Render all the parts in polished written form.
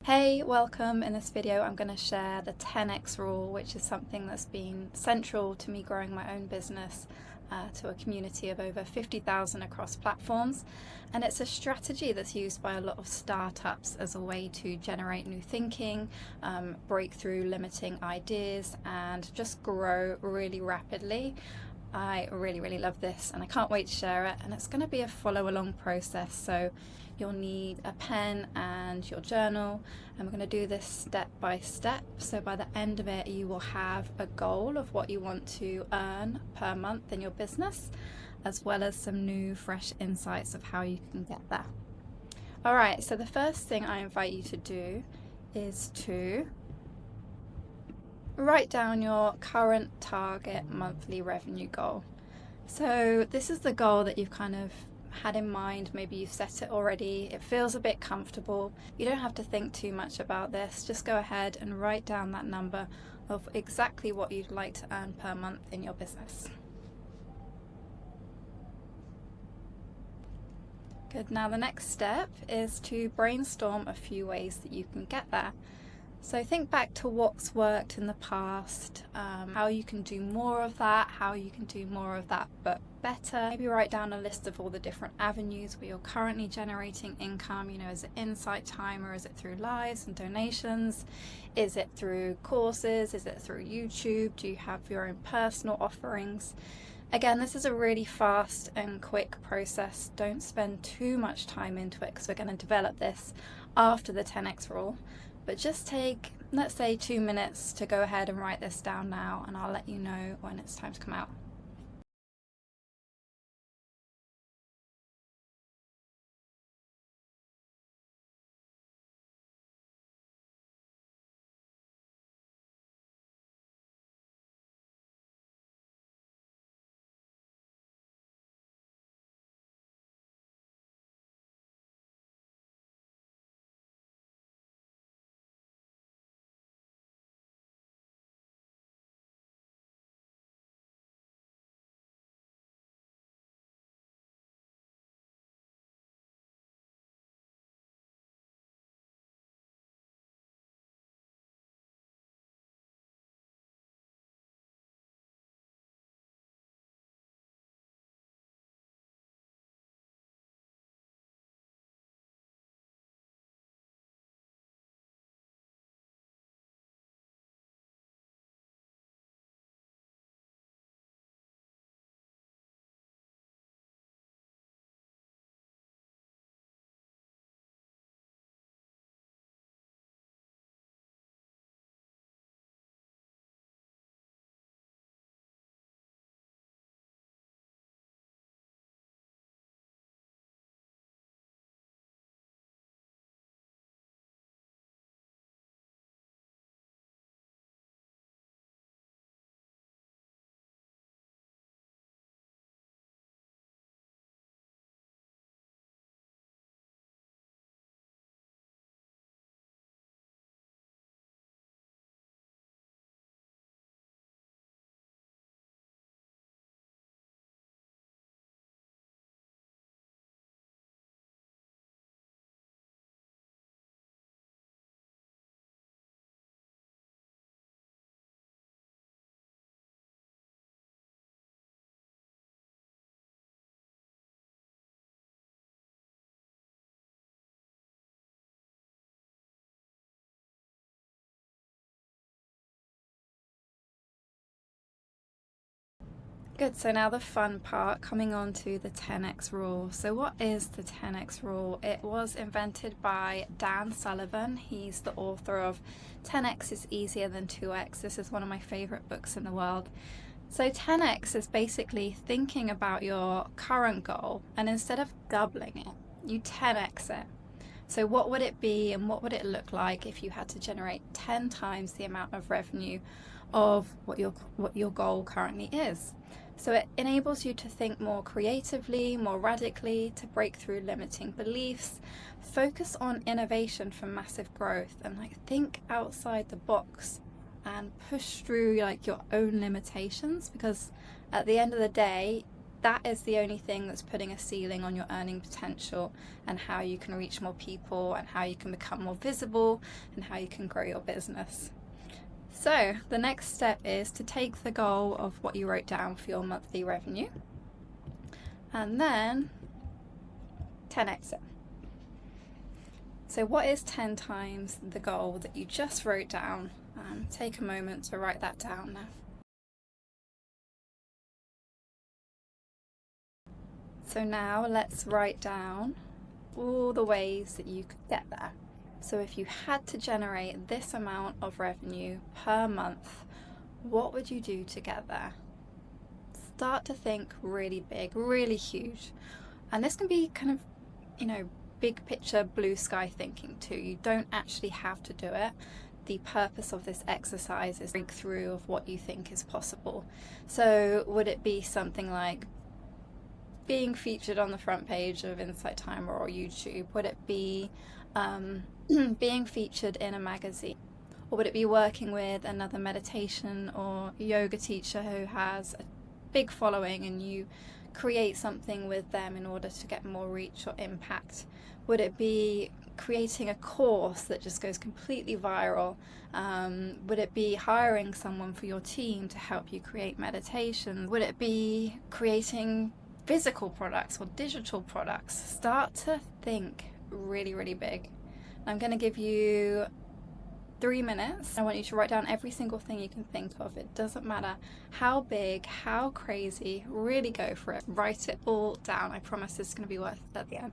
Hey, welcome. In this video I'm going to share the 10x rule, which is something that's been central to me growing my own business to a community of over 50,000 across platforms. And it's a strategy that's used by a lot of startups as a way to generate new thinking, break through limiting ideas, and just grow really rapidly. I really love this and I can't wait to share it, and it's going to be a follow along process, so you'll need a pen and your journal, and we're going to do this step by step. So by the end of it you will have a goal of what you want to earn per month in your business, as well as some new fresh insights of how you can get there. Alright, so the first thing I invite you to do is to write down your current target monthly revenue goal. So this is the goal that you've kind of had in mind. Maybe you've set it already. It feels a bit comfortable. You don't have to think too much about this. Just go ahead and write down that number of exactly what you'd like to earn per month in your business. Good. Now the next step is to brainstorm a few ways that you can get there. So think back to what's worked in the past, how you can do more of that, but better. Maybe write down a list of all the different avenues where you're currently generating income. You know, is it insight time, or is it through lives and donations? Is it through courses? Is it through YouTube? Do you have your own personal offerings? Again, this is a really fast and quick process. Don't spend too much time into it because we're going to develop this after the 10x rule. But just take, let's say, 2 minutes to go ahead and write this down now, and I'll let you know when it's time to come out. Good, so now the fun part, coming on to the 10x rule. So what is the 10x rule? It was invented by Dan Sullivan. He's the author of 10x is easier than 2x. This is one of my favorite books in the world. So 10x is basically thinking about your current goal, and instead of doubling it, you 10x it. So what would it be, and what would it look like if you had to generate 10 times the amount of revenue of what your goal currently is? So it enables you to think more creatively, more radically, to break through limiting beliefs, focus on innovation for massive growth, and think outside the box and push through your own limitations, because at the end of the day, that is the only thing that's putting a ceiling on your earning potential and how you can reach more people and how you can become more visible and how you can grow your business. So the next step is to take the goal of what you wrote down for your monthly revenue and then 10x it. So what is 10 times the goal that you just wrote down? Take a moment to write that down now. So now let's write down all the ways that you could get there. So if you had to generate this amount of revenue per month, what would you do to get there? Start to think really big, really huge. And this can be kind of, big picture, blue sky thinking too. You don't actually have to do it. The purpose of this exercise is breakthrough of what you think is possible. So would it be something like being featured on the front page of Insight Timer or YouTube? Would it be being featured in a magazine? Or would it be working with another meditation or yoga teacher who has a big following and you create something with them in order to get more reach or impact? Would it be creating a course that just goes completely viral? Would it be hiring someone for your team to help you create meditation? Would it be creating physical products or digital products? Start to think really, really big. I'm going to give you 3 minutes. I want you to write down every single thing you can think of. It doesn't matter how big, how crazy, really go for it. Write it all down. I promise it's going to be worth it at the end.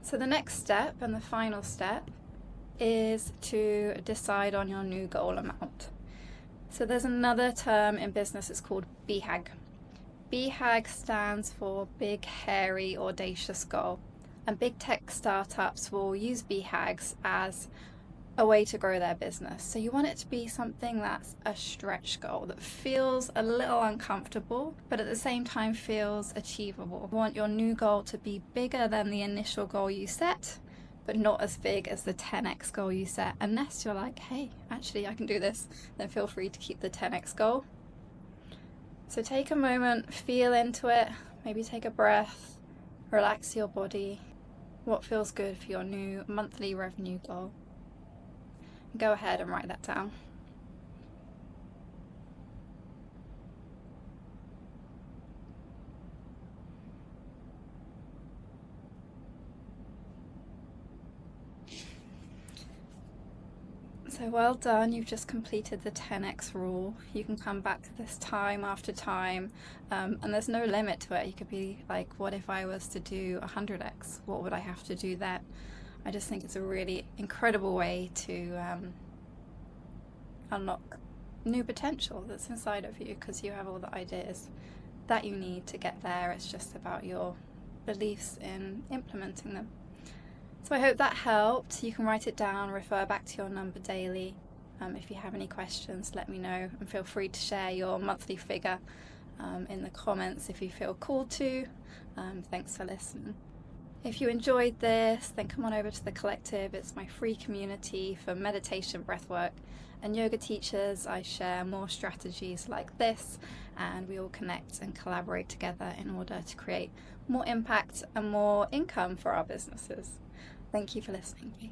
So the next step and the final step is to decide on your new goal amount. So there's another term in business, it's called BHAG. BHAG stands for Big, Hairy, Audacious Goal. And big tech startups will use BHAGs as a way to grow their business. So you want it to be something that's a stretch goal that feels a little uncomfortable, but at the same time feels achievable. You want your new goal to be bigger than the initial goal you set, but not as big as the 10x goal you set. Unless you're like, hey, actually I can do this, then feel free to keep the 10x goal. So take a moment, feel into it, maybe take a breath, relax your body. What feels good for your new monthly revenue goal? Go ahead and write that down. So well done, you've just completed the 10x rule. You can come back to this time after time, and there's no limit to it. You could be like, what if I was to do 100x? What would I have to do then? I just think it's a really incredible way to unlock new potential that's inside of you, because you have all the ideas that you need to get there. It's just about your beliefs in implementing them. So I hope that helped. You can write it down, refer back to your number daily. If you have any questions, let me know, and feel free to share your monthly figure in the comments if you feel called to. Thanks for listening. If you enjoyed this, then come on over to the Collective. It's my free community for meditation, breathwork, and yoga teachers. I share more strategies like this, and we all connect and collaborate together in order to create more impact and more income for our businesses. Thank you for listening.